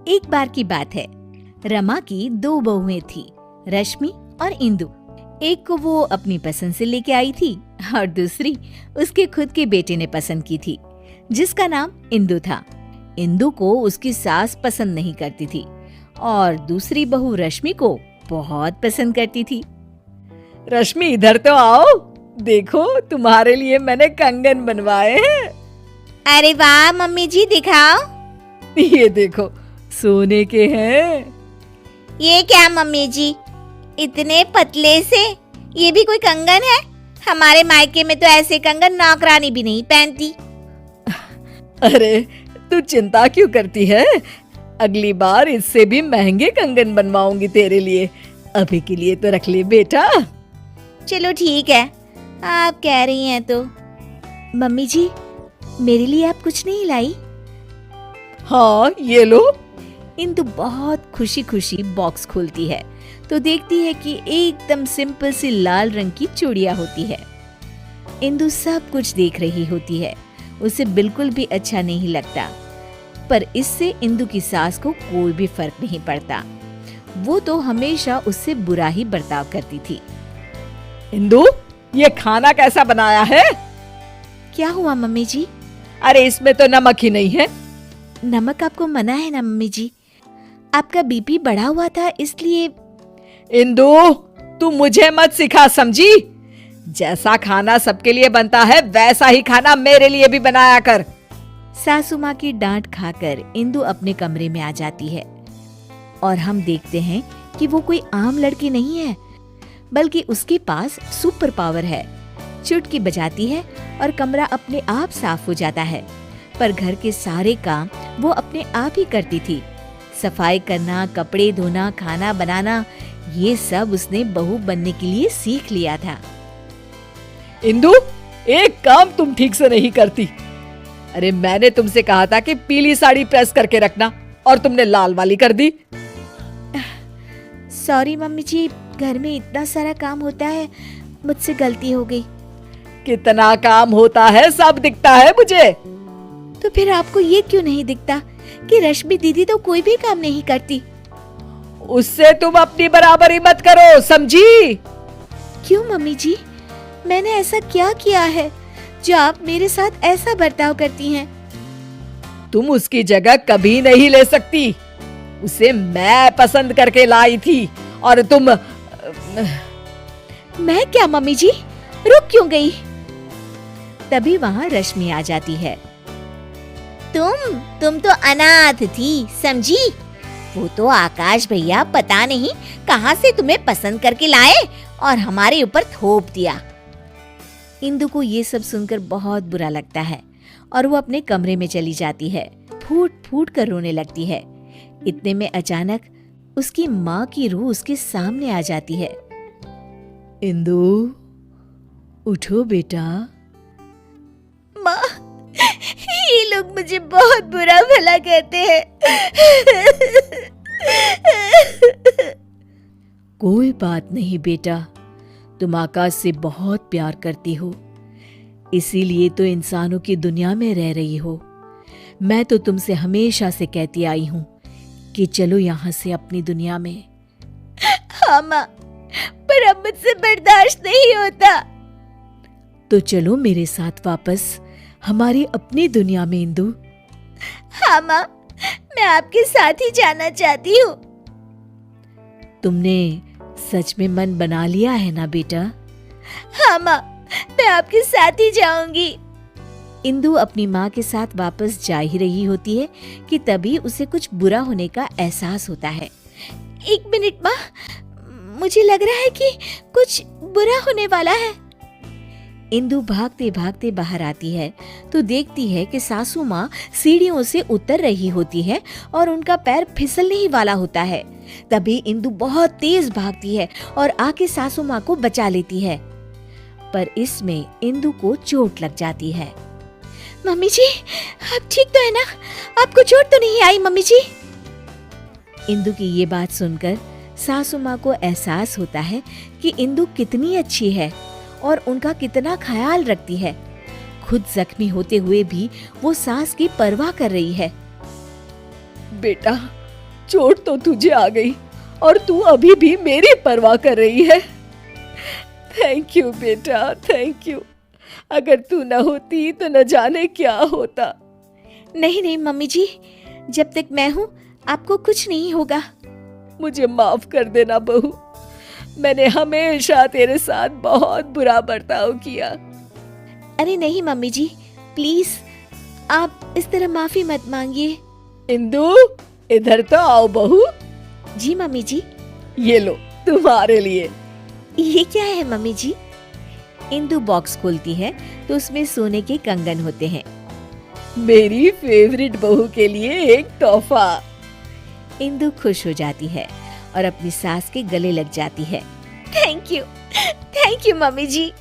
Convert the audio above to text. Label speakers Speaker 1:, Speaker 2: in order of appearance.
Speaker 1: एक बार की बात है, रमा की दो बहुएं थी, रश्मि और इंदु। एक को वो अपनी पसंद से लेके आई थी और दूसरी उसके खुद के बेटे ने पसंद की थी, जिसका नाम इंदु था। इंदु को उसकी सास पसंद नहीं करती थी और दूसरी बहू रश्मि को बहुत पसंद करती थी।
Speaker 2: रश्मि इधर तो आओ, देखो तुम्हारे लिए मैंने कंगन बनवाए हैं।
Speaker 1: अरे वाह मम्मी जी, दिखाओ।
Speaker 2: ये देखो, सोने के हैं।
Speaker 1: ये क्या मम्मी जी, इतने पतले से, ये भी कोई कंगन है? हमारे मायके में तो ऐसे कंगन नौकरानी भी नहीं पहनती।
Speaker 2: अरे तू चिंता क्यों करती है, अगली बार इससे भी महंगे कंगन बनवाऊंगी तेरे लिए। अभी के लिए तो रख ले बेटा।
Speaker 1: चलो ठीक है, आप कह रही हैं तो। मम्मी जी, मेरे लिए आप कुछ नहीं लाई?
Speaker 2: हाँ ये लो।
Speaker 1: इंदु बहुत खुशी खुशी बॉक्स खोलती है तो देखती है कि एकदम सिंपल सी लाल रंग की चूड़ियां होती है। इंदु सब कुछ देख रही होती है, उसे बिल्कुल भी अच्छा नहीं लगता, पर इससे इंदु की सास को कोई भी फर्क नहीं पड़ता। वो तो हमेशा उससे बुरा ही बर्ताव करती थी।
Speaker 2: इंदु, ये खाना कैसा बनाया है?
Speaker 1: क्या हुआ मम्मी जी?
Speaker 2: अरे इसमें तो नमक ही नहीं है।
Speaker 1: नमक आपको मना है ना मम्मी जी, आपका बीपी बढ़ा हुआ था इसलिए।
Speaker 2: इंदु, तू मुझे मत सिखा, समझी? जैसा खाना सबके लिए बनता है वैसा ही खाना मेरे लिए भी बनाया कर।
Speaker 1: सासू माँ की डांट खाकर इंदु अपने कमरे में आ जाती है और हम देखते हैं कि वो कोई आम लड़की नहीं है, बल्कि उसके पास सुपर पावर है। चुटकी बजाती है और कमरा अपने आप साफ हो जाता है। पर घर के सारे काम वो अपने आप ही करती थी। सफाई करना, कपड़े धोना, खाना बनाना, ये सब उसने बहू बनने के लिए सीख लिया था।
Speaker 2: इंदु, एक काम तुम ठीक से नहीं करती। अरे मैंने तुमसे कहा था कि पीली साड़ी प्रेस करके रखना और तुमने लाल वाली कर दी।
Speaker 1: सॉरी मम्मी जी, घर में इतना सारा काम होता है, मुझसे गलती हो गई।
Speaker 2: कितना काम होता है सब दिखता है मुझे।
Speaker 1: तो फिर आपको ये क्यों नहीं दिखता कि रश्मि दीदी तो कोई भी काम नहीं करती?
Speaker 2: उससे तुम अपनी बराबरी मत करो, समझी?
Speaker 1: क्यों मम्मी जी, मैंने ऐसा क्या किया है जो आप मेरे साथ ऐसा बर्ताव करती हैं?
Speaker 2: तुम उसकी जगह कभी नहीं ले सकती। उसे मैं पसंद करके लाई थी और तुम।
Speaker 1: मैं क्या मम्मी जी, रुक क्यों गई? तभी वहाँ रश्मि आ जाती है। तुम तो अनाथ थी, समझी? वो तो आकाश भैया पता नहीं कहाँ से तुम्हें पसंद करके लाए और हमारे ऊपर थोप दिया। इंदु को ये सब सुनकर बहुत बुरा लगता है और वो अपने कमरे में चली जाती है, फूट फूट कर रोने लगती है। इतने में अचानक उसकी माँ की रूह उसके सामने आ जाती है।
Speaker 2: इंदु, उठो बेटा।
Speaker 1: माँ, ये लोग मुझे बहुत बुरा भला कहते हैं।
Speaker 2: कोई बात नहीं बेटा, तुम आकाश से बहुत प्यार करती हो, इसीलिए तो इंसानों की दुनिया में रह रही हो। मैं तो तुमसे हमेशा से कहती आई हूँ कि चलो यहाँ से अपनी दुनिया में।
Speaker 1: हाँ माँ, पर अब मुझसे बर्दाश्त नहीं होता।
Speaker 2: तो चलो मेरे साथ वापस हमारी अपनी दुनिया में इंदु।
Speaker 1: हाँ माँ, मैं आपके साथ ही जाना चाहती हूँ।
Speaker 2: तुमने सच में मन बना लिया है ना बेटा?
Speaker 1: हाँ माँ, मैं आपके साथ ही जाऊंगी। इंदु अपनी माँ के साथ वापस जा ही रही होती है कि तभी उसे कुछ बुरा होने का एहसास होता है। एक मिनट माँ, मुझे लग रहा है कि कुछ बुरा होने वाला है। इंदु भागते भागते बाहर आती है तो देखती है कि सासू माँ सीढ़ियों से उतर रही होती है और उनका पैर फिसलने ही वाला होता है। तभी इंदु बहुत तेज भागती है और आके सासू माँ को बचा लेती है, पर इसमें इंदु को चोट लग जाती है। मम्मी जी, आप ठीक तो है ना? आपको चोट तो नहीं आई मम्मी जी? इंदु की ये बात सुनकर सासू माँ को एहसास होता है कि इंदु कितनी अच्छी है और उनका कितना ख्याल रखती है। खुद जख्मी होते हुए भी वो सास की परवाह कर रही है।
Speaker 2: बेटा, चोट तो तुझे आ गई और तू अभी भी मेरी परवाह कर रही है। थैंक यू बेटा, थैंक यू। अगर तू न होती तो न जाने क्या होता।
Speaker 1: नहीं नहीं मम्मी जी, जब तक मैं हूँ आपको कुछ नहीं होगा।
Speaker 2: मुझे माफ कर देना बहू, मैंने हमेशा तेरे साथ बहुत बुरा बर्ताव किया।
Speaker 1: अरे नहीं मम्मी जी, प्लीज आप इस तरह माफी मत मांगिए।
Speaker 2: इंदु, इधर तो आओ बहू।
Speaker 1: जी मम्मी जी।
Speaker 2: ये लो तुम्हारे लिए।
Speaker 1: ये क्या है मम्मी जी? इंदु बॉक्स खोलती है तो उसमें सोने के कंगन होते हैं।
Speaker 2: मेरी फेवरेट बहू के लिए एक तोहफा।
Speaker 1: इंदु खुश हो जाती है और अपनी सास के गले लग जाती है। Thank you mummy ji.